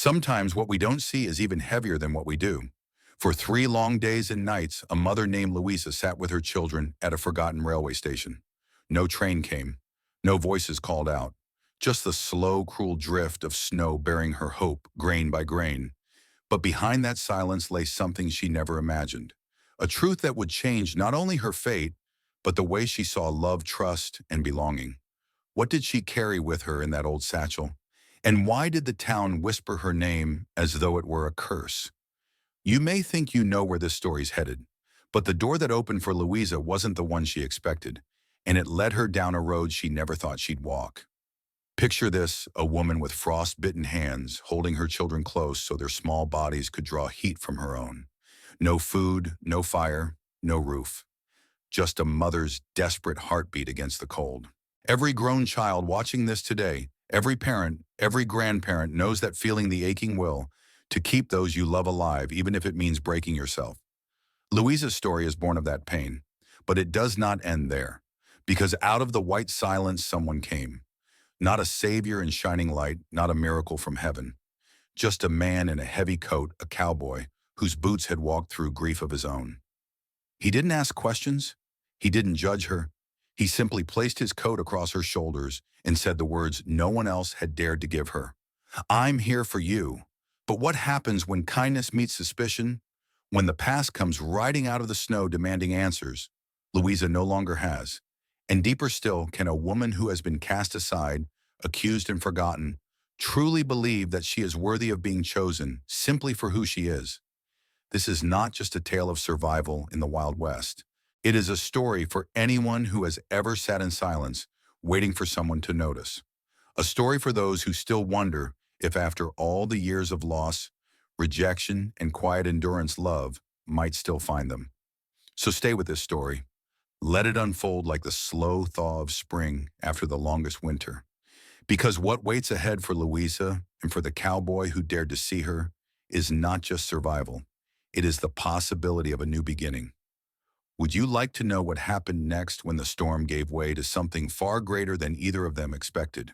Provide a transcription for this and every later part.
Sometimes what we don't see is even heavier than what we do. For 3 long days and nights, a mother named Louisa sat with her children at a forgotten railway station. No train came. No voices called out. Just the slow, cruel drift of snow bearing her hope, grain by grain. But behind that silence lay something she never imagined. A truth that would change not only her fate, but the way she saw love, trust, and belonging. What did she carry with her in that old satchel? And why did the town whisper her name as though it were a curse? You may think you know where this story's headed, but the door that opened for Louisa wasn't the one she expected, and it led her down a road she never thought she'd walk. Picture this, a woman with frost-bitten hands holding her children close so their small bodies could draw heat from her own. No food, no fire, no roof. Just a mother's desperate heartbeat against the cold. Every grown child watching this today, every parent, every grandparent knows that feeling, the aching will to keep those you love alive, even if it means breaking yourself. Louisa's story is born of that pain, but it does not end there, because out of the white silence someone came. Not a savior in shining light, not a miracle from heaven. Just a man in a heavy coat, a cowboy, whose boots had walked through grief of his own. He didn't ask questions. He didn't judge her. He simply placed his coat across her shoulders and said the words no one else had dared to give her. I'm here for you. But what happens when kindness meets suspicion? When the past comes riding out of the snow demanding answers, Louisa no longer has. And deeper still, can a woman who has been cast aside, accused and forgotten, truly believe that she is worthy of being chosen simply for who she is? This is not just a tale of survival in the Wild West. It is a story for anyone who has ever sat in silence, waiting for someone to notice. A story for those who still wonder if after all the years of loss, rejection, and quiet endurance, love might still find them. So stay with this story. Let it unfold like the slow thaw of spring after the longest winter. Because what waits ahead for Louisa and for the cowboy who dared to see her is not just survival. It is the possibility of a new beginning. Would you like to know what happened next when the storm gave way to something far greater than either of them expected?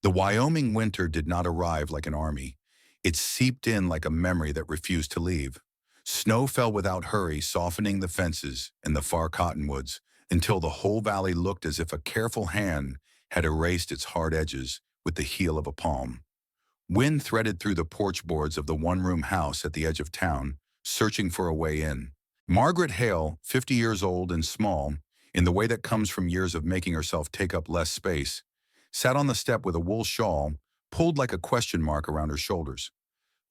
The Wyoming winter did not arrive like an army. It seeped in like a memory that refused to leave. Snow fell without hurry, softening the fences and the far cottonwoods until the whole valley looked as if a careful hand had erased its hard edges with the heel of a palm. Wind threaded through the porch boards of the one-room house at the edge of town, searching for a way in. Margaret Hale, 50 years old and small, in the way that comes from years of making herself take up less space, sat on the step with a wool shawl pulled like a question mark around her shoulders.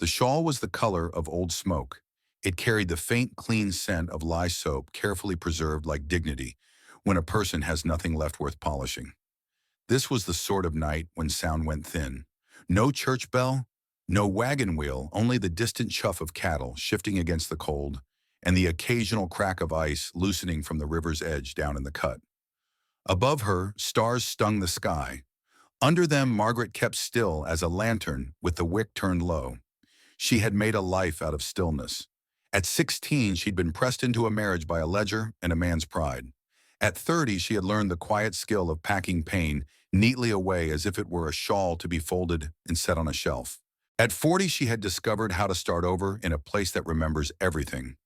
The shawl was the color of old smoke. It carried the faint, clean scent of lye soap, carefully preserved like dignity when a person has nothing left worth polishing. This was the sort of night when sound went thin. No church bell, no wagon wheel, only the distant chuff of cattle shifting against the cold, and the occasional crack of ice loosening from the river's edge down in the cut. Above her, stars stung the sky. Under them, Margaret kept still as a lantern with the wick turned low. She had made a life out of stillness. At 16, she'd been pressed into a marriage by a ledger and a man's pride. At 30, she had learned the quiet skill of packing pain neatly away as if it were a shawl to be folded and set on a shelf. At 40, she had discovered how to start over in a place that remembers everything.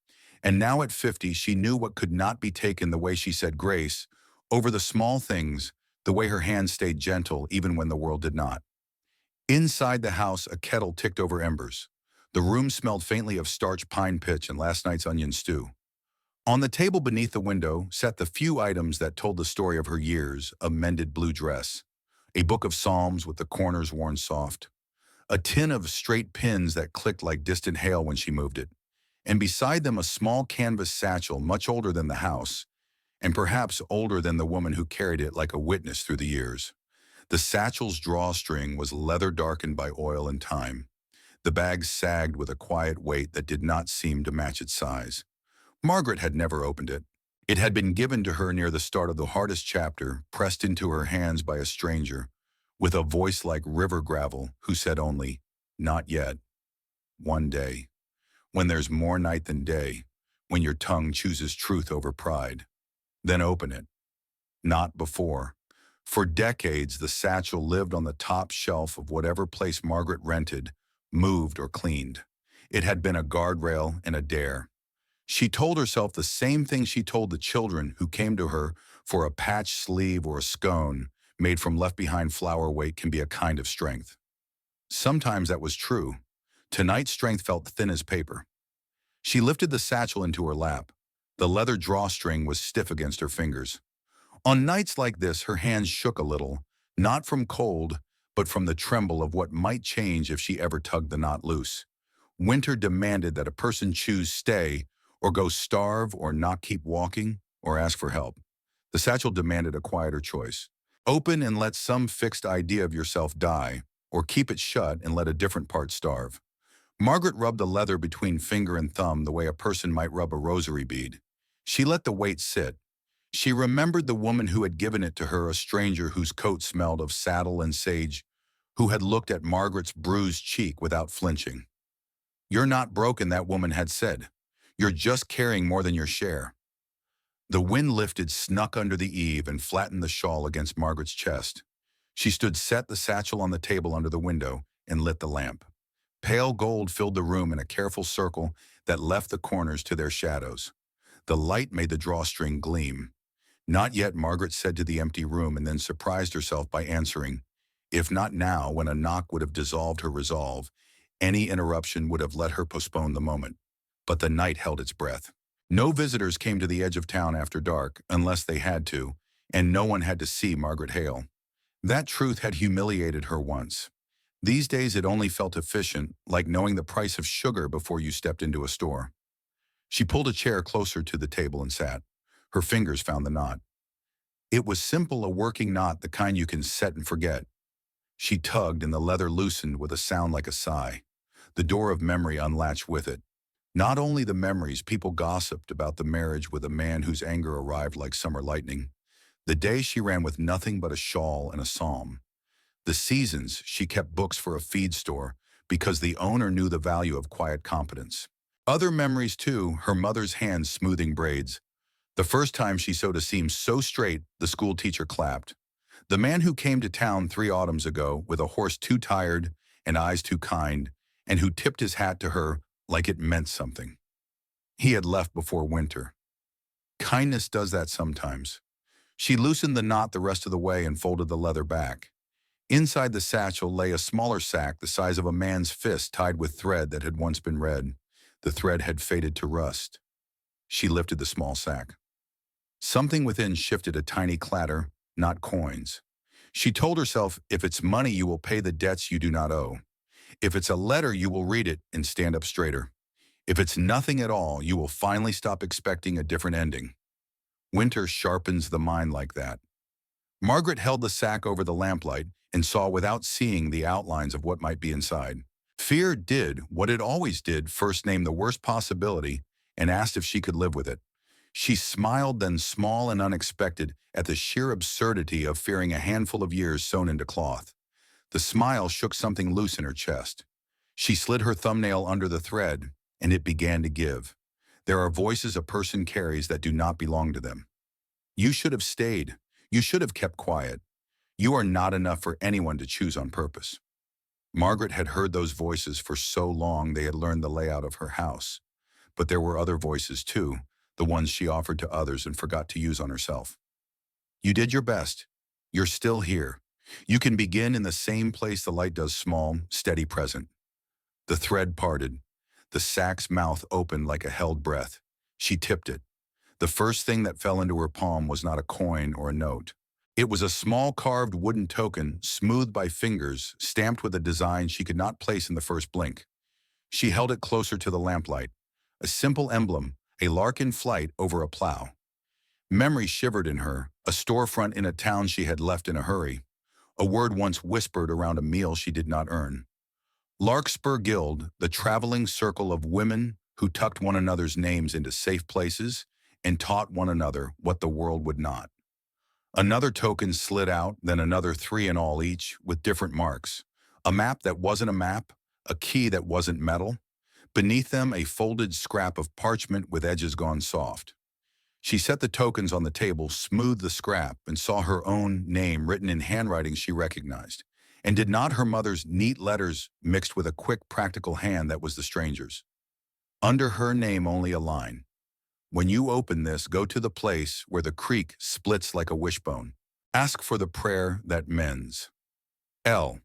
And now at 50, she knew what could not be taken, the way she said grace over the small things, the way her hands stayed gentle even when the world did not. Inside the house, a kettle ticked over embers. The room smelled faintly of starch, pine pitch, and last night's onion stew. On the table beneath the window sat the few items that told the story of her years: a mended blue dress, a book of psalms with the corners worn soft, a tin of straight pins that clicked like distant hail when she moved it, and beside them a small canvas satchel much older than the house, and perhaps older than the woman who carried it like a witness through the years. The satchel's drawstring was leather darkened by oil and time. The bag sagged with a quiet weight that did not seem to match its size. Margaret had never opened it. It had been given to her near the start of the hardest chapter, pressed into her hands by a stranger, with a voice like river gravel, who said only, "Not yet. One day. When there's more night than day, when your tongue chooses truth over pride. Then open it." Not before. For decades, the satchel lived on the top shelf of whatever place Margaret rented, moved, or cleaned. It had been a guardrail and a dare. She told herself the same thing she told the children who came to her for a patched sleeve or a scone made from left-behind flour weight can be a kind of strength. Sometimes that was true. Tonight's strength felt thin as paper. She lifted the satchel into her lap. The leather drawstring was stiff against her fingers. On nights like this, her hands shook a little, not from cold, but from the tremble of what might change if she ever tugged the knot loose. Winter demanded that a person choose stay or go starve or not keep walking or ask for help. The satchel demanded a quieter choice. Open and let some fixed idea of yourself die, or keep it shut and let a different part starve. Margaret rubbed the leather between finger and thumb the way a person might rub a rosary bead. She let the weight sit. She remembered the woman who had given it to her, a stranger whose coat smelled of saddle and sage, who had looked at Margaret's bruised cheek without flinching. "You're not broken," that woman had said. "You're just carrying more than your share." The wind lifted, snuck under the eave, and flattened the shawl against Margaret's chest. She set the satchel on the table under the window and lit the lamp. Pale gold filled the room in a careful circle that left the corners to their shadows. The light made the drawstring gleam. "Not yet," Margaret said to the empty room, and then surprised herself by answering. If not now, when a knock would have dissolved her resolve, any interruption would have let her postpone the moment. But the night held its breath. No visitors came to the edge of town after dark, unless they had to, and no one had to see Margaret Hale. That truth had humiliated her once. These days it only felt efficient, like knowing the price of sugar before you stepped into a store. She pulled a chair closer to the table and sat. Her fingers found the knot. It was simple, a working knot, the kind you can set and forget. She tugged, and the leather loosened with a sound like a sigh. The door of memory unlatched with it. Not only the memories, people gossiped about the marriage with a man whose anger arrived like summer lightning. The day she ran with nothing but a shawl and a psalm. The seasons, she kept books for a feed store because the owner knew the value of quiet competence. Other memories too, her mother's hands smoothing braids. The first time she sewed a seam so straight, the school teacher clapped. The man who came to town 3 autumns ago with a horse too tired and eyes too kind, and who tipped his hat to her like it meant something. He had left before winter. Kindness does that sometimes. She loosened the knot the rest of the way and folded the leather back. Inside the satchel lay a smaller sack the size of a man's fist, tied with thread that had once been red. The thread had faded to rust. She lifted the small sack. Something within shifted, a tiny clatter, not coins. She told herself, if it's money, you will pay the debts you do not owe. If it's a letter, you will read it and stand up straighter. If it's nothing at all, you will finally stop expecting a different ending. Winter sharpens the mind like that. Margaret held the sack over the lamplight and saw without seeing the outlines of what might be inside. Fear did what it always did, first name the worst possibility and asked if she could live with it. She smiled, then, small and unexpected, at the sheer absurdity of fearing a handful of years sewn into cloth. The smile shook something loose in her chest. She slid her thumbnail under the thread, and it began to give. There are voices a person carries that do not belong to them. You should have stayed. You should have kept quiet. You are not enough for anyone to choose on purpose. Margaret had heard those voices for so long they had learned the layout of her house. But there were other voices too, the ones she offered to others and forgot to use on herself. You did your best. You're still here. You can begin in the same place the light does, small, steady, present. The thread parted. The sack's mouth opened like a held breath. She tipped it. The first thing that fell into her palm was not a coin or a note. It was a small carved wooden token, smoothed by fingers, stamped with a design she could not place in the first blink. She held it closer to the lamplight. A simple emblem, a lark in flight over a plow. Memory shivered in her, a storefront in a town she had left in a hurry. A word once whispered around a meal she did not earn. Larkspur Guild, the traveling circle of women who tucked one another's names into safe places and taught one another what the world would not. Another token slid out, then another, 3 in all each, with different marks. A map that wasn't a map, a key that wasn't metal. Beneath them, a folded scrap of parchment with edges gone soft. She set the tokens on the table, smoothed the scrap, and saw her own name written in handwriting she recognized. And did not her mother's neat letters mixed with a quick, practical hand that was the stranger's? Under her name only a line. When you open this, go to the place where the creek splits like a wishbone. Ask for the prayer that mends. L.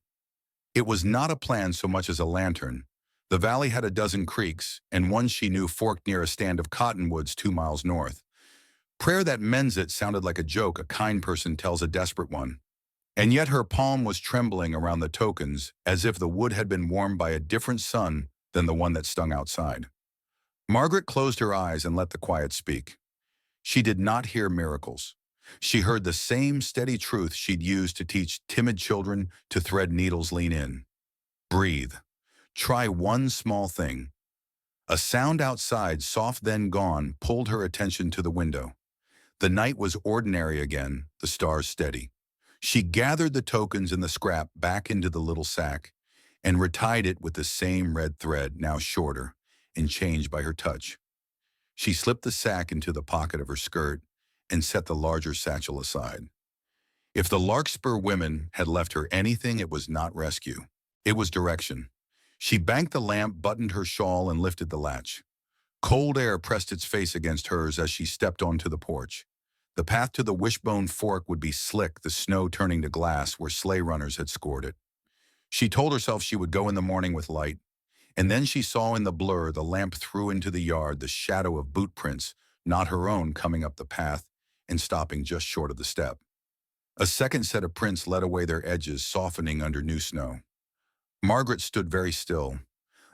It was not a plan so much as a lantern. The valley had a dozen creeks, and one she knew forked near a stand of cottonwoods 2 miles north. Prayer that mends it sounded like a joke a kind person tells a desperate one. And yet her palm was trembling around the tokens as if the wood had been warmed by a different sun than the one that stung outside. Margaret closed her eyes and let the quiet speak. She did not hear miracles. She heard the same steady truth she'd used to teach timid children to thread needles lean in. Breathe. Try one small thing. A sound outside, soft then gone, pulled her attention to the window. The night was ordinary again, the stars steady. She gathered the tokens in the scrap back into the little sack and retied it with the same red thread, now shorter, and changed by her touch. She slipped the sack into the pocket of her skirt and set the larger satchel aside. If the Larkspur women had left her anything, it was not rescue. It was direction. She banked the lamp, buttoned her shawl, and lifted the latch. Cold air pressed its face against hers as she stepped onto the porch. The path to the wishbone fork would be slick, the snow turning to glass where sleigh runners had scored it. She told herself she would go in the morning with light, and then she saw in the blur the lamp threw into the yard the shadow of boot prints, not her own, coming up the path and stopping just short of the step. A second set of prints led away their edges, softening under new snow. Margaret stood very still.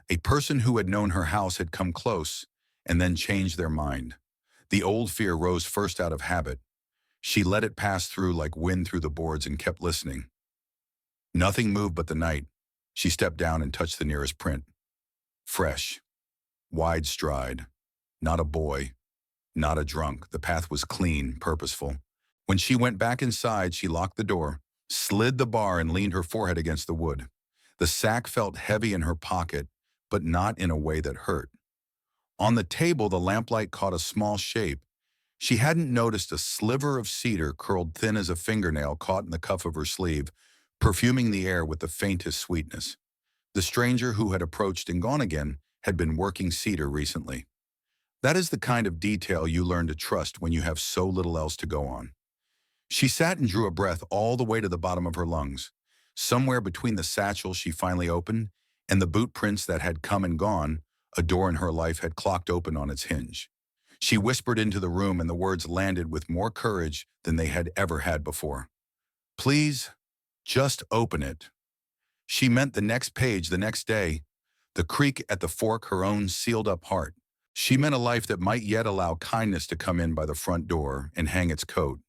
A person who had known her house had come close and then changed their mind. The old fear rose first out of habit. She let it pass through like wind through the boards and kept listening. Nothing moved but the night. She stepped down and touched the nearest print. Fresh. Wide stride. Not a boy. Not a drunk. The path was clean, purposeful. When she went back inside, she locked the door, slid the bar, and leaned her forehead against the wood. The sack felt heavy in her pocket, but not in a way that hurt. On the table, the lamplight caught a small shape. She hadn't noticed a sliver of cedar curled thin as a fingernail caught in the cuff of her sleeve, perfuming the air with the faintest sweetness. The stranger who had approached and gone again had been working cedar recently. That is the kind of detail you learn to trust when you have so little else to go on. She sat and drew a breath all the way to the bottom of her lungs. Somewhere between the satchel she finally opened and the boot prints that had come and gone, a door in her life had clocked open on its hinge. She whispered into the room, and the words landed with more courage than they had ever had before. Please, just open it. She meant the next page, the next day, the creek at the fork, her own sealed-up heart. She meant a life that might yet allow kindness to come in by the front door and hang its coat.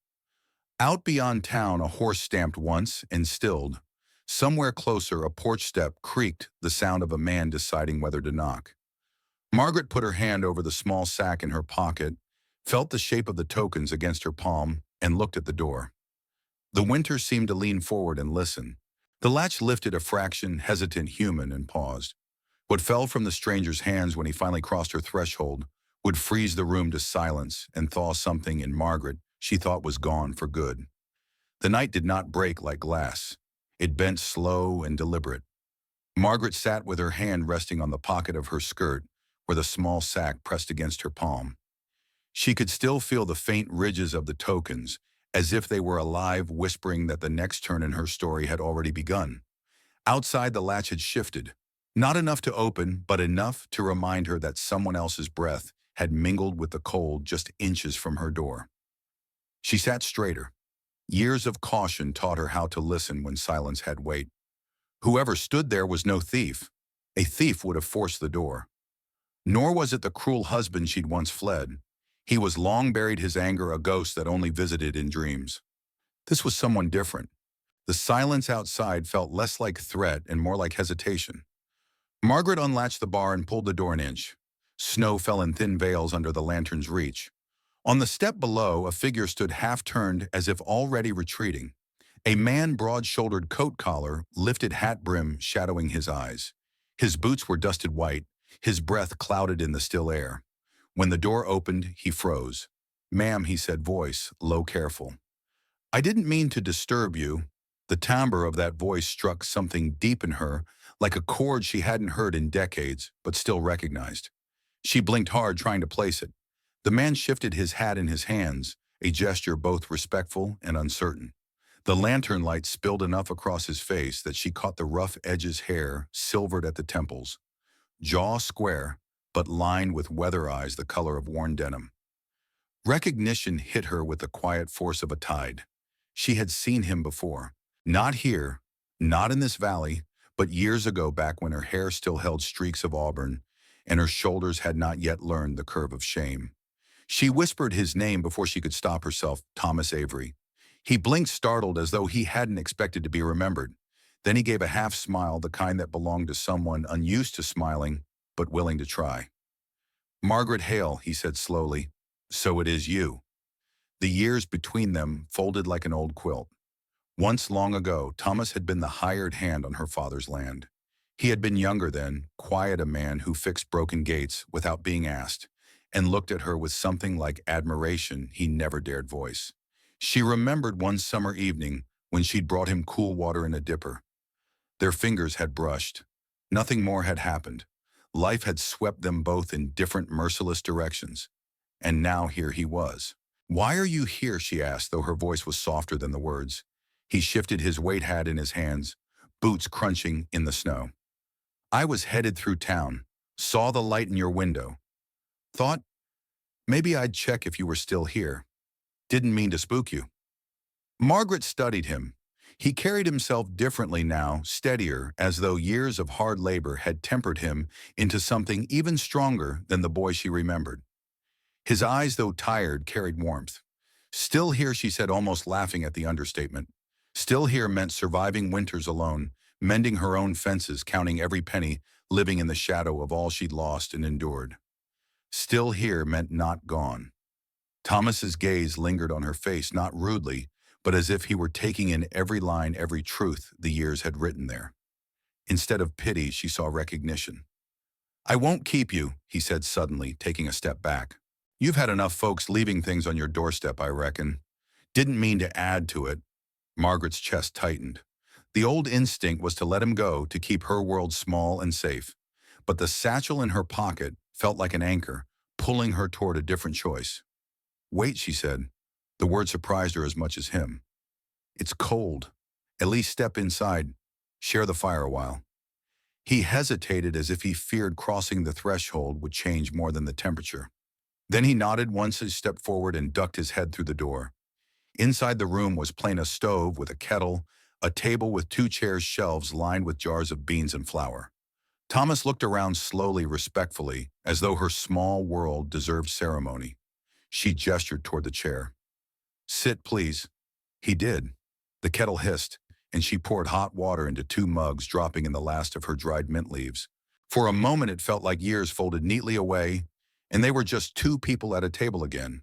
Out beyond town, a horse stamped once and stilled. Somewhere closer, a porch step creaked, the sound of a man deciding whether to knock. Margaret put her hand over the small sack in her pocket, felt the shape of the tokens against her palm, and looked at the door. The winter seemed to lean forward and listen. The latch lifted a fraction, hesitant, human, and paused. What fell from the stranger's hands when he finally crossed her threshold would freeze the room to silence and thaw something in Margaret she thought was gone for good. The night did not break like glass. It bent slow and deliberate. Margaret sat with her hand resting on the pocket of her skirt where the small sack pressed against her palm. She could still feel the faint ridges of the tokens, as if they were alive, whispering that the next turn in her story had already begun. Outside, the latch had shifted. Not enough to open, but enough to remind her that someone else's breath had mingled with the cold just inches from her door. She sat straighter. Years of caution taught her how to listen when silence had weight. Whoever stood there was no thief. A thief would have forced the door. Nor was it the cruel husband she'd once fled. He was long buried, his anger a ghost that only visited in dreams. This was someone different. The silence outside felt less like threat and more like hesitation. Margaret unlatched the bar and pulled the door an inch. Snow fell in thin veils under the lantern's reach. On the step below, a figure stood half-turned as if already retreating. A man, broad-shouldered, coat collar, lifted hat brim shadowing his eyes. His boots were dusted white, his breath clouded in the still air. When the door opened, he froze. "Ma'am," he said, voice low, careful. "I didn't mean to disturb you." The timbre of that voice struck something deep in her, like a chord she hadn't heard in decades, but still recognized. She blinked hard, trying to place it. The man shifted his hat in his hands, a gesture both respectful and uncertain. The lantern light spilled enough across his face that she caught the rough edges hair, silvered at the temples. Jaw square, but lined with weather eyes the color of worn denim. Recognition hit her with the quiet force of a tide. She had seen him before. Not here, not in this valley, but years ago back when her hair still held streaks of auburn and her shoulders had not yet learned the curve of shame. She whispered his name before she could stop herself, Thomas Avery. He blinked startled as though he hadn't expected to be remembered. Then he gave a half smile, the kind that belonged to someone unused to smiling, but willing to try. Margaret Hale, he said slowly. So it is you. The years between them folded like an old quilt. Once long ago, Thomas had been the hired hand on her father's land. He had been younger then, quiet, a man who fixed broken gates without being asked, and looked at her with something like admiration he never dared voice. She remembered one summer evening when she'd brought him cool water in a dipper. Their fingers had brushed. Nothing more had happened. Life had swept them both in different merciless directions. And now here he was. "Why are you here?" she asked, though her voice was softer than the words. He shifted his weight hat in his hands, boots crunching in the snow. "I was headed through town, saw the light in your window. Thought maybe I'd check if you were still here. Didn't mean to spook you." Margaret studied him. He carried himself differently now, steadier, as though years of hard labor had tempered him into something even stronger than the boy she remembered. His eyes, though tired, carried warmth. "Still here," she said, almost laughing at the understatement. Still here meant surviving winters alone, mending her own fences, counting every penny, living in the shadow of all she'd lost and endured. Still here meant not gone. Thomas's gaze lingered on her face, not rudely, but as if he were taking in every line, every truth the years had written there. Instead of pity, she saw recognition. "I won't keep you," he said suddenly, taking a step back. "You've had enough folks leaving things on your doorstep, I reckon." Didn't mean to add to it. Margaret's chest tightened. The old instinct was to let him go, to keep her world small and safe. But the satchel in her pocket felt like an anchor, pulling her toward a different choice. "Wait," she said. The word surprised her as much as him. "It's cold. At least step inside. Share the fire a while." He hesitated as if he feared crossing the threshold would change more than the temperature. Then he nodded once, he stepped forward and ducked his head through the door. Inside the room was plain a stove with a kettle, a table with two chairs, shelves lined with jars of beans and flour. Thomas looked around slowly, respectfully, as though her small world deserved ceremony. She gestured toward the chair. "Sit, please." He did. The kettle hissed, and she poured hot water into 2 mugs, dropping in the last of her dried mint leaves. For a moment it felt like years folded neatly away, and they were just 2 people at a table again.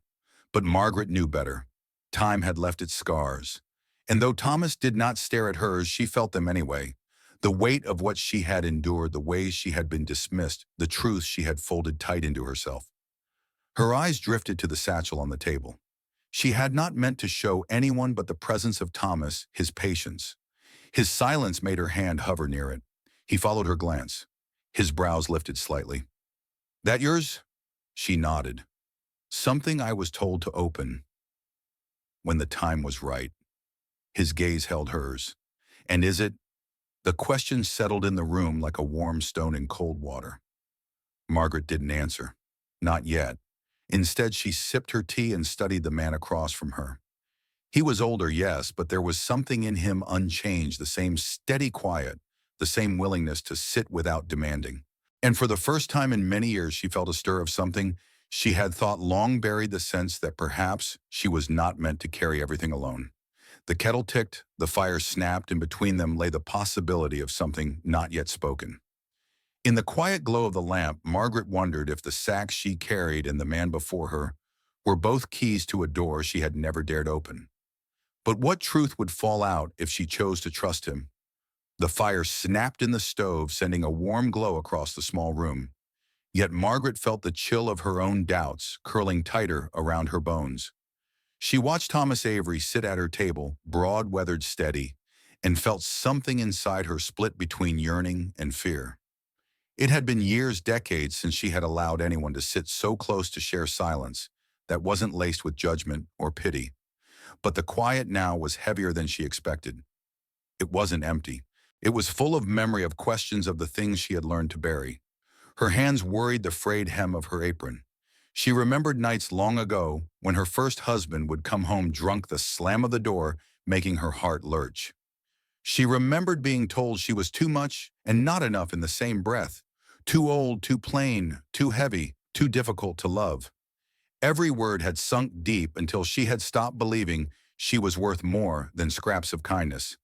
But Margaret knew better. Time had left its scars. And though Thomas did not stare at hers, she felt them anyway. The weight of what she had endured, the ways she had been dismissed, the truth she had folded tight into herself. Her eyes drifted to the satchel on the table. She had not meant to show anyone but the presence of Thomas his patience. His silence made her hand hover near it. He followed her glance. His brows lifted slightly. "That yours?" She nodded. "Something I was told to open when the time was right." His gaze held hers. "And is it?" The question settled in the room like a warm stone in cold water. Margaret didn't answer. Not yet. Instead, she sipped her tea and studied the man across from her. He was older, yes, but there was something in him unchanged, the same steady quiet, the same willingness to sit without demanding. And for the first time in many years, she felt a stir of something she had thought long buried, the sense that perhaps she was not meant to carry everything alone. The kettle ticked, the fire snapped, and between them lay the possibility of something not yet spoken. In the quiet glow of the lamp, Margaret wondered if the sack she carried and the man before her were both keys to a door she had never dared open. But what truth would fall out if she chose to trust him? The fire snapped in the stove, sending a warm glow across the small room. Yet Margaret felt the chill of her own doubts curling tighter around her bones. She watched Thomas Avery sit at her table, broad, weathered, steady, and felt something inside her split between yearning and fear. It had been years, decades since she had allowed anyone to sit so close to share silence that wasn't laced with judgment or pity. But the quiet now was heavier than she expected. It wasn't empty. It was full of memory of questions of the things she had learned to bury. Her hands worried the frayed hem of her apron. She remembered nights long ago when her first husband would come home drunk, the slam of the door making her heart lurch. She remembered being told she was too much and not enough in the same breath. Too old, too plain, too heavy, too difficult to love. Every word had sunk deep until she had stopped believing she was worth more than scraps of kindness.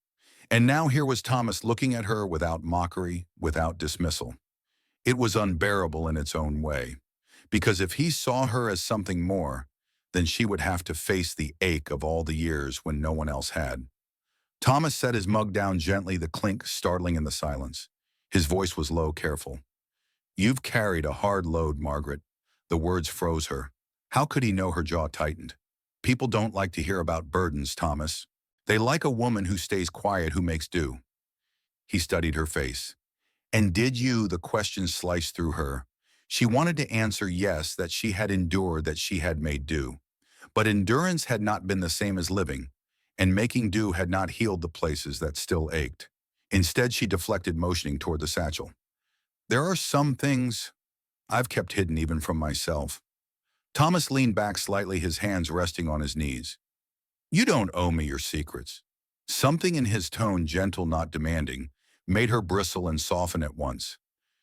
And now here was Thomas looking at her without mockery, without dismissal. It was unbearable in its own way, because if he saw her as something more, then she would have to face the ache of all the years when no one else had. Thomas set his mug down gently, the clink startling in the silence. His voice was low, careful. "You've carried a hard load, Margaret." The words froze her. How could he know? Her jaw tightened. "People don't like to hear about burdens, Thomas. They like a woman who stays quiet, who makes do." He studied her face. "And did you?" The question sliced through her. She wanted to answer yes, that she had endured, that she had made do. But endurance had not been the same as living, and making do had not healed the places that still ached. Instead, she deflected, motioning toward the satchel. "There are some things I've kept hidden even from myself." Thomas leaned back slightly, his hands resting on his knees. "You don't owe me your secrets." Something in his tone, gentle, not demanding, made her bristle and soften at once.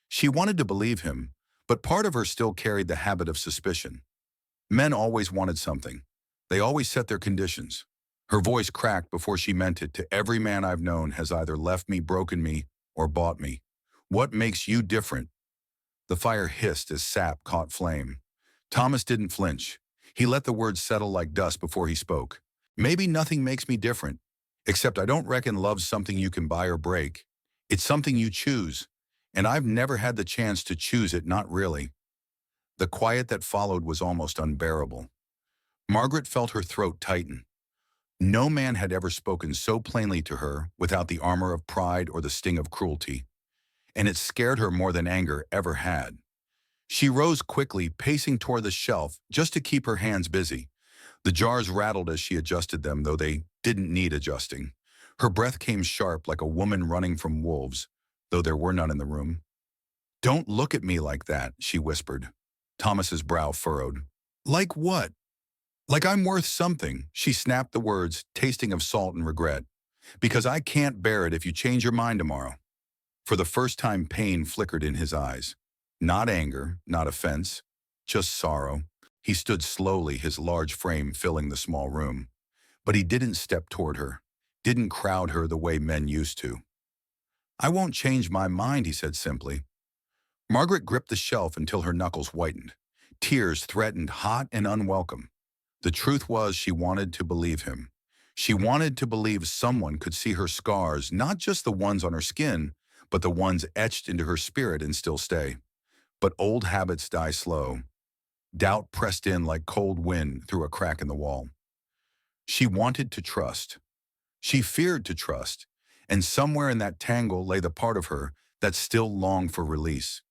She wanted to believe him, but part of her still carried the habit of suspicion. Men always wanted something. They always set their conditions. Her voice cracked before she meant it. "To every man I've known has either left me, broken me, or bought me. What makes you different?" The fire hissed as sap caught flame. Thomas didn't flinch. He let the words settle like dust before he spoke. "Maybe nothing makes me different, except I don't reckon love's something you can buy or break. It's something you choose, and I've never had the chance to choose it, not really." The quiet that followed was almost unbearable. Margaret felt her throat tighten. No man had ever spoken so plainly to her without the armor of pride or the sting of cruelty, and it scared her more than anger ever had. She rose quickly, pacing toward the shelf just to keep her hands busy. The jars rattled as she adjusted them, though they didn't need adjusting. Her breath came sharp, like a woman running from wolves, though there were none in the room. "Don't look at me like that," she whispered. Thomas's brow furrowed. "Like what?" "Like I'm worth something," she snapped, the words tasting of salt and regret. "Because I can't bear it if you change your mind tomorrow." For the first time, pain flickered in his eyes. Not anger, not offense, just sorrow. He stood slowly, his large frame filling the small room. But he didn't step toward her, didn't crowd her the way men used to. "I won't change my mind," he said simply. Margaret gripped the shelf until her knuckles whitened. Tears threatened, hot and unwelcome. The truth was, she wanted to believe him. She wanted to believe someone could see her scars, not just the ones on her skin, but the ones etched into her spirit and still stay. But old habits die slow. Doubt pressed in like cold wind through a crack in the wall. She wanted to trust. She feared to trust, and somewhere in that tangle lay the part of her that still longed for release.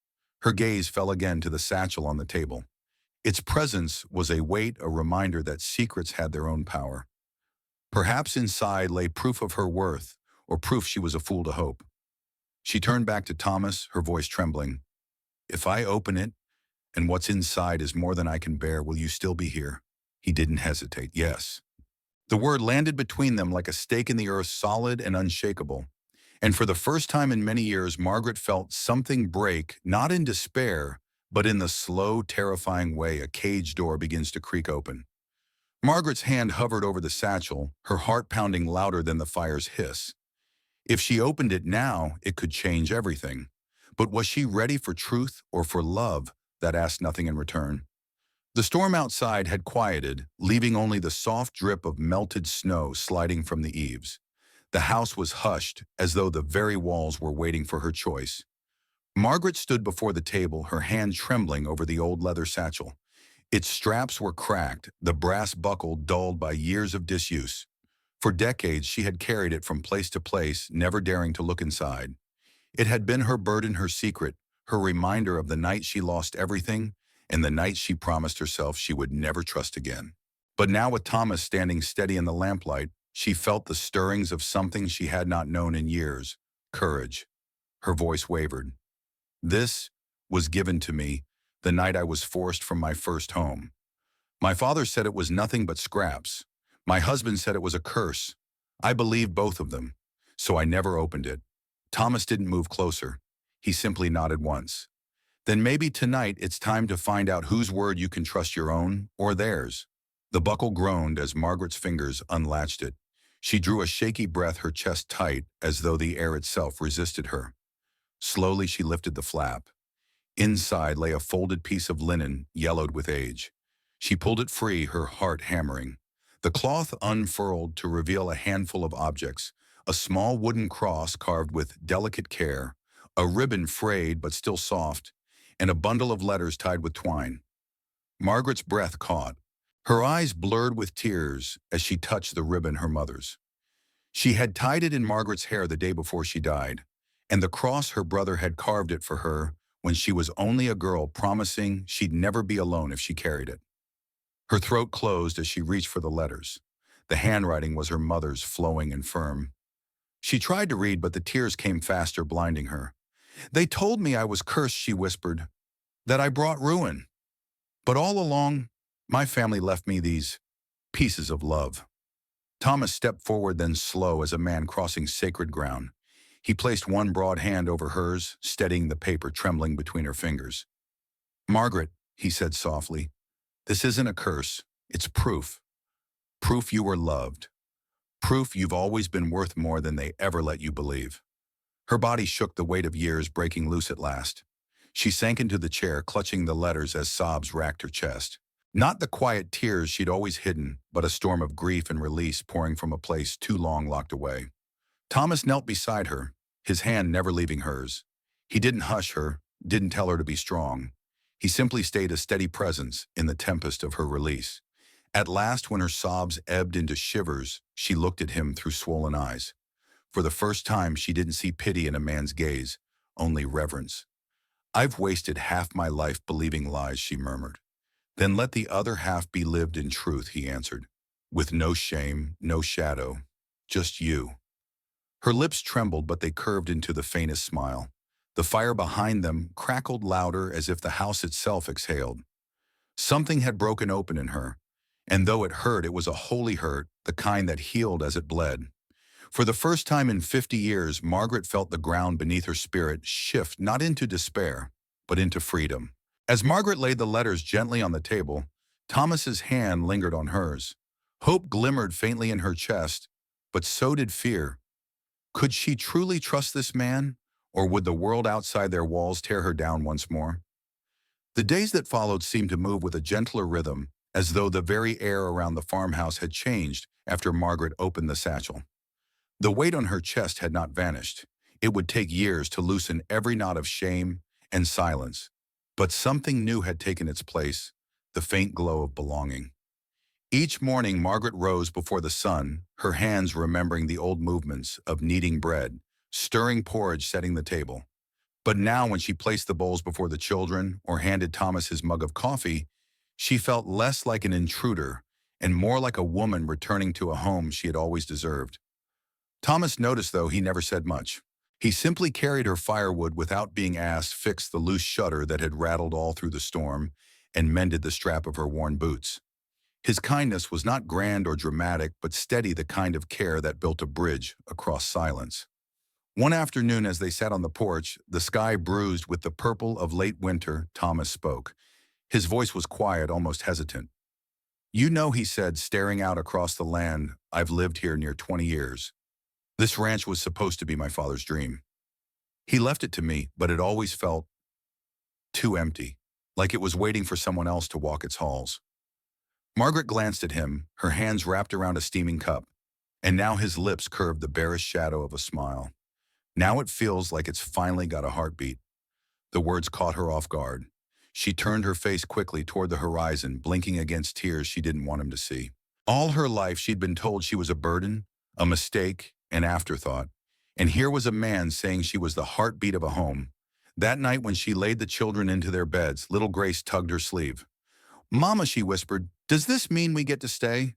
Her gaze fell again to the satchel on the table. Its presence was a weight, a reminder that secrets had their own power. Perhaps inside lay proof of her worth, or proof she was a fool to hope. She turned back to Thomas, her voice trembling. "If I open it, and what's inside is more than I can bear, will you still be here?" He didn't hesitate. "Yes." The word landed between them like a stake in the earth, solid and unshakable. And for the first time in many years, Margaret felt something break, not in despair, but in the slow, terrifying way a cage door begins to creak open. Margaret's hand hovered over the satchel, her heart pounding louder than the fire's hiss. If she opened it now, it could change everything. But was she ready for truth or for love that asked nothing in return? The storm outside had quieted, leaving only the soft drip of melted snow sliding from the eaves. The house was hushed, as though the very walls were waiting for her choice. Margaret stood before the table, her hand trembling over the old leather satchel. Its straps were cracked, the brass buckle dulled by years of disuse. For decades, she had carried it from place to place, never daring to look inside. It had been her burden, her secret, her reminder of the night she lost everything and the night she promised herself she would never trust again. But now with Thomas standing steady in the lamplight, she felt the stirrings of something she had not known in years, courage. Her voice wavered. This was given to me the night I was forced from my first home. My father said it was nothing but scraps. My husband said it was a curse. I believed both of them, so I never opened it. Thomas didn't move closer. He simply nodded once. Then maybe tonight it's time to find out whose word you can trust, your own or theirs. The buckle groaned as Margaret's fingers unlatched it. She drew a shaky breath, her chest tight, as though the air itself resisted her. Slowly she lifted the flap. Inside lay a folded piece of linen, yellowed with age. She pulled it free, her heart hammering. The cloth unfurled to reveal a handful of objects, a small wooden cross carved with delicate care, a ribbon frayed but still soft, and a bundle of letters tied with twine. Margaret's breath caught. Her eyes blurred with tears as she touched the ribbon, her mother's. She had tied it in Margaret's hair the day before she died, and the cross her brother had carved it for her when she was only a girl, promising she'd never be alone if she carried it. Her throat closed as she reached for the letters. The handwriting was her mother's, flowing and firm. She tried to read, but the tears came faster, blinding her. "They told me I was cursed," she whispered, "that I brought ruin. But all along, my family left me these pieces of love." Thomas stepped forward, then slow as a man crossing sacred ground. He placed one broad hand over hers, steadying the paper trembling between her fingers. "Margaret," he said softly, "this isn't a curse. It's proof. Proof you were loved. Proof you've always been worth more than they ever let you believe." Her body shook, the weight of years breaking loose at last. She sank into the chair, clutching the letters as sobs racked her chest. Not the quiet tears she'd always hidden, but a storm of grief and release pouring from a place too long locked away. Thomas knelt beside her, his hand never leaving hers. He didn't hush her, didn't tell her to be strong. He simply stayed a steady presence in the tempest of her release. At last, when her sobs ebbed into shivers, she looked at him through swollen eyes. For the first time, she didn't see pity in a man's gaze, only reverence. "I've wasted half my life believing lies," she murmured. "Then let the other half be lived in truth," he answered, "with no shame, no shadow, just you." Her lips trembled, but they curved into the faintest smile. The fire behind them crackled louder, as if the house itself exhaled. Something had broken open in her, and though it hurt, it was a holy hurt, the kind that healed as it bled. For the first time in 50 years, Margaret felt the ground beneath her spirit shift, not into despair, but into freedom. As Margaret laid the letters gently on the table, Thomas's hand lingered on hers. Hope glimmered faintly in her chest, but so did fear. Could she truly trust this man, or would the world outside their walls tear her down once more? The days that followed seemed to move with a gentler rhythm, as though the very air around the farmhouse had changed after Margaret opened the satchel. The weight on her chest had not vanished. It would take years to loosen every knot of shame and silence. But something new had taken its place, the faint glow of belonging. Each morning, Margaret rose before the sun, her hands remembering the old movements of kneading bread, stirring porridge, setting the table. But now, when she placed the bowls before the children or handed Thomas his mug of coffee, she felt less like an intruder and more like a woman returning to a home she had always deserved. Thomas noticed, though he never said much. He simply carried her firewood without being asked, fixed the loose shutter that had rattled all through the storm, and mended the strap of her worn boots. His kindness was not grand or dramatic, but steady, the kind of care that built a bridge across silence. One afternoon, as they sat on the porch, the sky bruised with the purple of late winter, Thomas spoke. His voice was quiet, almost hesitant. "You know," he said, staring out across the land, "I've lived here near 20 years. This ranch was supposed to be my father's dream. He left it to me, but it always felt too empty, like it was waiting for someone else to walk its halls." Margaret glanced at him, her hands wrapped around a steaming cup, and now his lips curved the barest shadow of a smile. "Now it feels like it's finally got a heartbeat." The words caught her off guard. She turned her face quickly toward the horizon, blinking against tears she didn't want him to see. All her life she'd been told she was a burden, A mistake, an afterthought. And here was a man saying she was the heartbeat of a home. That night when she laid the children into their beds, little Grace tugged her sleeve. "Mama," she whispered, "does this mean we get to stay?"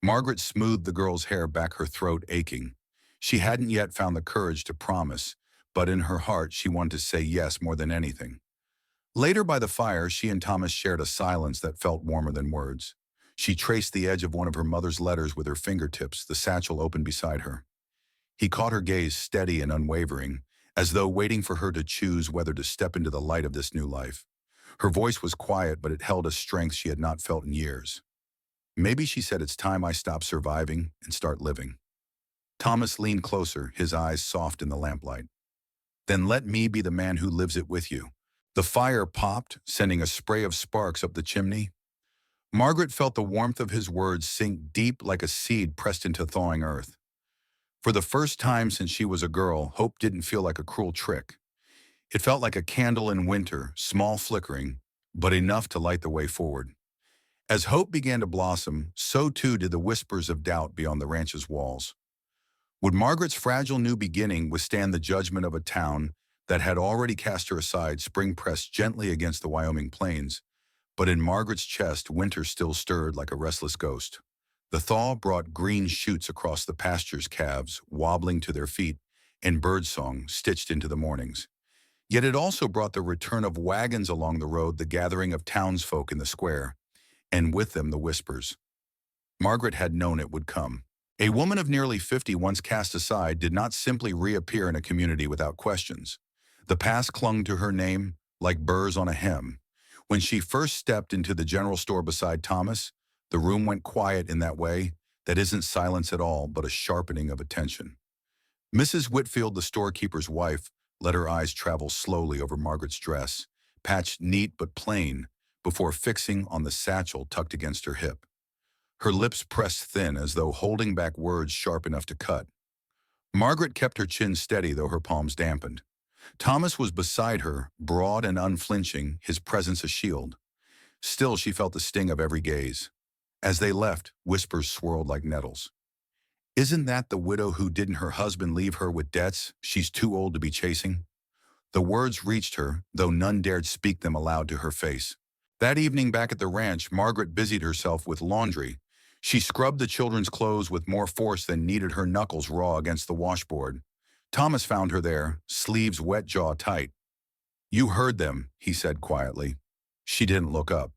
Margaret smoothed the girl's hair back, her throat aching. She hadn't yet found the courage to promise, but in her heart she wanted to say yes more than anything. Later by the fire, she and Thomas shared a silence that felt warmer than words. She traced the edge of one of her mother's letters with her fingertips, the satchel open beside her. He caught her gaze steady and unwavering, as though waiting for her to choose whether to step into the light of this new life. Her voice was quiet, but it held a strength she had not felt in years. "Maybe," she said, "it's time I stop surviving and start living." Thomas leaned closer, his eyes soft in the lamplight. "Then let me be the man who lives it with you." The fire popped, sending a spray of sparks up the chimney. Margaret felt the warmth of his words sink deep like a seed pressed into thawing earth. For the first time since she was a girl, hope didn't feel like a cruel trick. It felt like a candle in winter, small flickering, but enough to light the way forward. As hope began to blossom, so too did the whispers of doubt beyond the ranch's walls. Would Margaret's fragile new beginning withstand the judgment of a town that had already cast her aside, spring pressed gently against the Wyoming plains? But in Margaret's chest, winter still stirred like a restless ghost. The thaw brought green shoots across the pasture's calves, wobbling to their feet, and birdsong stitched into the mornings. Yet it also brought the return of wagons along the road, the gathering of townsfolk in the square, and with them the whispers. Margaret had known it would come. A woman of nearly 50, once cast aside, did not simply reappear in a community without questions. The past clung to her name like burrs on a hem. When she first stepped into the general store beside Thomas, the room went quiet in that way that isn't silence at all, but a sharpening of attention. Mrs. Whitfield, the storekeeper's wife, let her eyes travel slowly over Margaret's dress, patched neat but plain, before fixing on the satchel tucked against her hip. Her lips pressed thin as though holding back words sharp enough to cut. Margaret kept her chin steady, though her palms dampened. Thomas was beside her, broad and unflinching, his presence a shield. Still, she felt the sting of every gaze. As they left, whispers swirled like nettles. "Isn't that the widow who didn't her husband leave her with debts she's too old to be chasing?" The words reached her, though none dared speak them aloud to her face. That evening back at the ranch, Margaret busied herself with laundry. She scrubbed the children's clothes with more force than needed her knuckles raw against the washboard. Thomas found her there, sleeves wet, jaw tight. "You heard them," he said quietly. She didn't look up.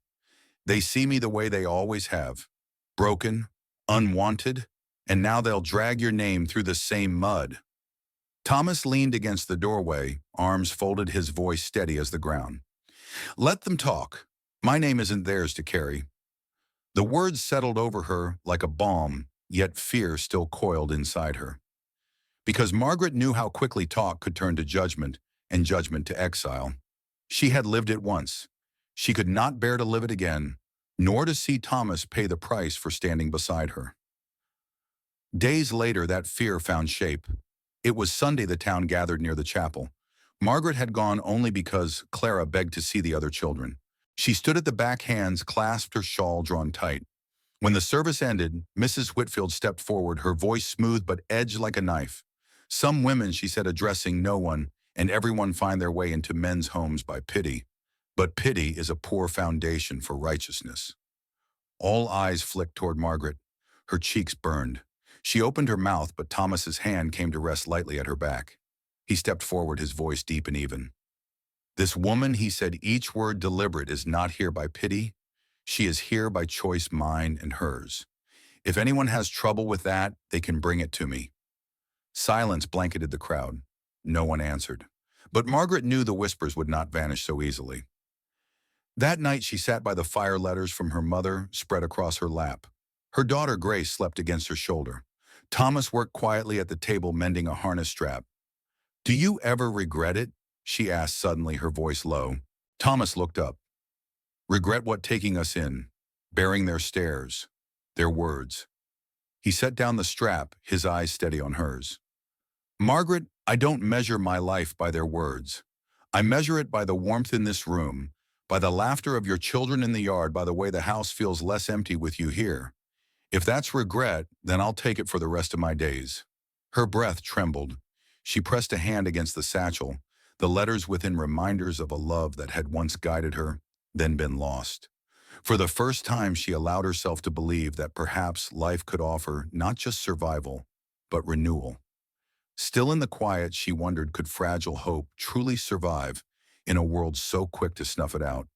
"They see me the way they always have. Broken, unwanted, and now they'll drag your name through the same mud." Thomas leaned against the doorway, arms folded, his voice steady as the ground. "Let them talk. My name isn't theirs to carry." The words settled over her like a balm, yet fear still coiled inside her. Because Margaret knew how quickly talk could turn to judgment, and judgment to exile. She had lived it once. She could not bear to live it again, nor to see Thomas pay the price for standing beside her. Days later, that fear found shape. It was Sunday. The town gathered near the chapel. Margaret had gone only because Clara begged to see the other children. She stood at the back, hands clasped, her shawl drawn tight. When the service ended, Mrs. Whitfield stepped forward, her voice smooth but edged like a knife. "Some women," she said, addressing no one, "and everyone find their way into men's homes by pity. But pity is a poor foundation for righteousness." All eyes flicked toward Margaret. Her cheeks burned. She opened her mouth, but Thomas's hand came to rest lightly at her back. He stepped forward, his voice deep and even. "This woman," he said, each word deliberate, "is not here by pity. She is here by choice, mine and hers. If anyone has trouble with that, they can bring it to me." Silence blanketed the crowd. No one answered. But Margaret knew the whispers would not vanish so easily. That night she sat by the fire, letters from her mother spread across her lap. Her daughter Grace slept against her shoulder. Thomas worked quietly at the table, mending a harness strap. "Do you ever regret it?" she asked suddenly, her voice low. Thomas looked up. "Regret what? Taking us in, bearing their stares, their words." He set down the strap, his eyes steady on hers. "Margaret, I don't measure my life by their words. I measure it by the warmth in this room, by the laughter of your children in the yard, by the way the house feels less empty with you here. If that's regret, then I'll take it for the rest of my days. Her breath trembled. She pressed a hand against the satchel, the letters within reminders of a love that had once guided her, then been lost. For the first time, she allowed herself to believe that perhaps life could offer not just survival, but renewal. Still in the quiet, she wondered, could fragile hope truly survive in a world so quick to snuff it out?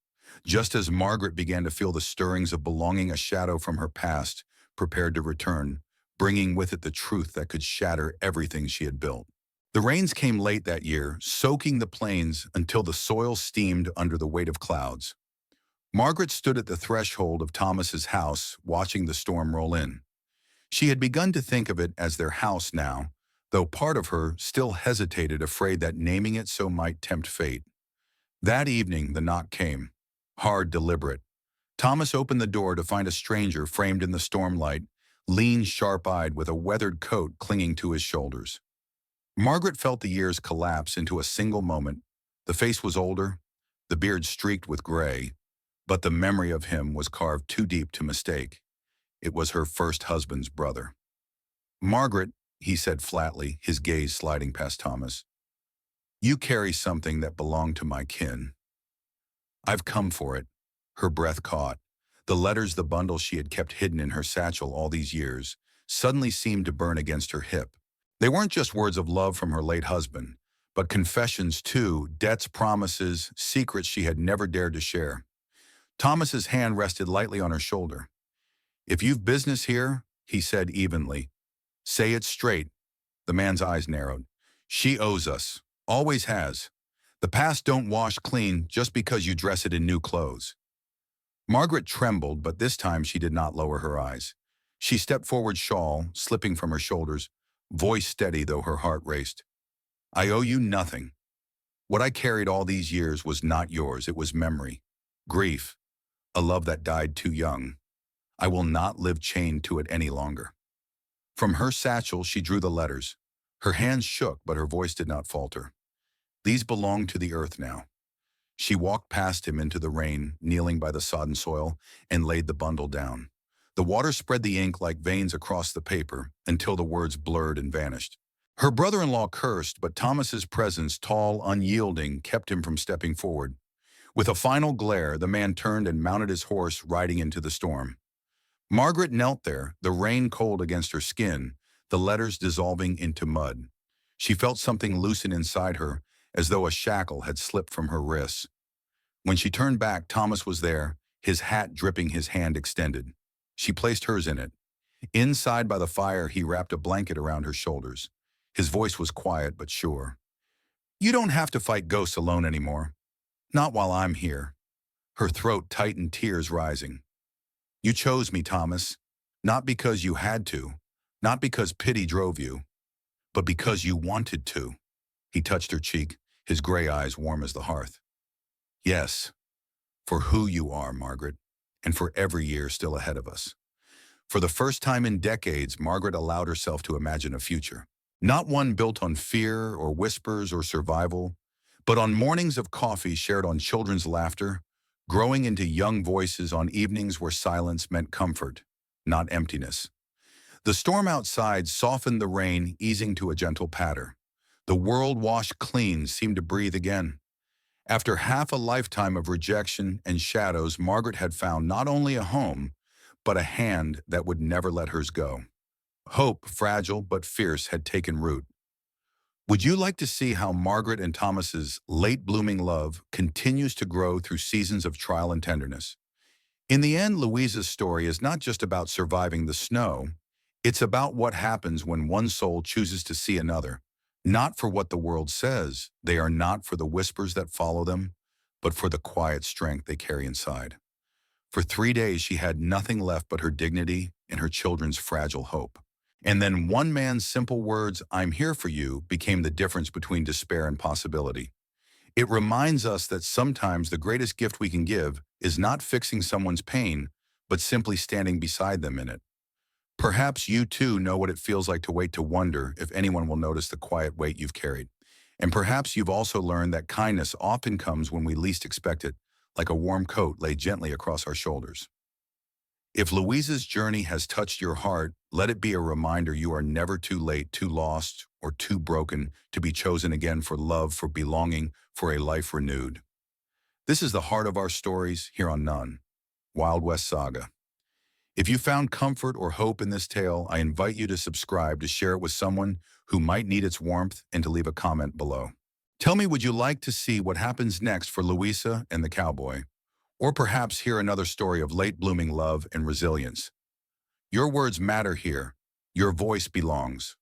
Just as Margaret began to feel the stirrings of belonging, a shadow from her past prepared to return, bringing with it the truth that could shatter everything she had built. The rains came late that year, soaking the plains until the soil steamed under the weight of clouds. Margaret stood at the threshold of Thomas's house, watching the storm roll in. She had begun to think of it as their house now, though part of her still hesitated, afraid that naming it so might tempt fate. That evening, the knock came. Hard, deliberate. Thomas opened the door to find a stranger framed in the stormlight, lean, sharp-eyed, with a weathered coat clinging to his shoulders. Margaret felt the years collapse into a single moment. The face was older, the beard streaked with gray, but the memory of him was carved too deep to mistake. It was her first husband's brother. "Margaret," he said flatly, his gaze sliding past Thomas, "you carry something that belonged to my kin. I've come for it." Her breath caught. The letters, the bundle she had kept hidden in her satchel all these years, suddenly seemed to burn against her hip. They weren't just words of love from her late husband, but confessions too, debts, promises, secrets she had never dared to share. Thomas's hand rested lightly on her shoulder. "If you've business here," he said evenly, "say it straight." The man's eyes narrowed. "She owes us. Always has. The past don't wash clean just because you dress it in new clothes." Margaret trembled, but this time she did not lower her eyes. She stepped forward, shawl slipping from her shoulders, voice steady though her heart raced. "I owe you nothing. What I carried all these years was not yours. It was memory, grief, a love that died too young. I will not live chained to it any longer." From her satchel, she drew the letters. Her hands shook, but her voice did not falter. "These belong to the earth now." She walked past him into the rain, kneeling by the sodden soil, and laid the bundle down. The water spread the ink like veins across the paper until the words blurred and vanished. Her brother-in-law cursed, but Thomas's presence, tall, unyielding, kept him from stepping forward. With a final glare, the man turned and mounted his horse, riding into the storm. Margaret knelt there, the rain cold against her skin, the letters dissolving into mud. She felt something loosen inside her, as though a shackle had slipped from her wrists. When she turned back, Thomas was there, his hat dripping, his hand extended. She placed hers in it. Inside by the fire, he wrapped a blanket around her shoulders. His voice was quiet but sure. "You don't have to fight ghosts alone anymore. Not while I'm here." Her throat tightened, tears rising. "You chose me, Thomas, not because you had to, not because pity drove you, but because you wanted to." He touched her cheek, his gray eyes warm as the hearth. "Yes, for who you are, Margaret, and for every year still ahead of us." For the first time in decades, Margaret allowed herself to imagine a future. Not one built on fear or whispers or survival, but on mornings of coffee shared on children's laughter, growing into young voices on evenings where silence meant comfort, not emptiness. The storm outside softened the rain, easing to a gentle patter. The world, washed clean, seemed to breathe again. After half a lifetime of rejection and shadows, Margaret had found not only a home, but a hand that would never let hers go. Hope, fragile but fierce, had taken root. Would you like to see how Margaret and Thomas's late-blooming love continues to grow through seasons of trial and tenderness? In the end, Louisa's story is not just about surviving the snow. It's about what happens when one soul chooses to see another. Not for what the world says, they are not for the whispers that follow them, but for the quiet strength they carry inside. For 3 days, she had nothing left but her dignity and her children's fragile hope. And then one man's simple words, "I'm here for you," became the difference between despair and possibility. It reminds us that sometimes the greatest gift we can give is not fixing someone's pain, but simply standing beside them in it. Perhaps you too know what it feels like to wait, to wonder if anyone will notice the quiet weight you've carried. And perhaps you've also learned that kindness often comes when we least expect it, like a warm coat laid gently across our shoulders. If Louisa's journey has touched your heart, let it be a reminder you are never too late, too lost, or too broken to be chosen again for love, for belonging, for a life renewed. This is the heart of our stories here on None, Wild West Saga. If you found comfort or hope in this tale, I invite you to subscribe, to share it with someone who might need its warmth, and to leave a comment below. Tell me, would you like to see what happens next for Louisa and the cowboy? Or perhaps hear another story of late-blooming love and resilience? Your words matter here. Your voice belongs.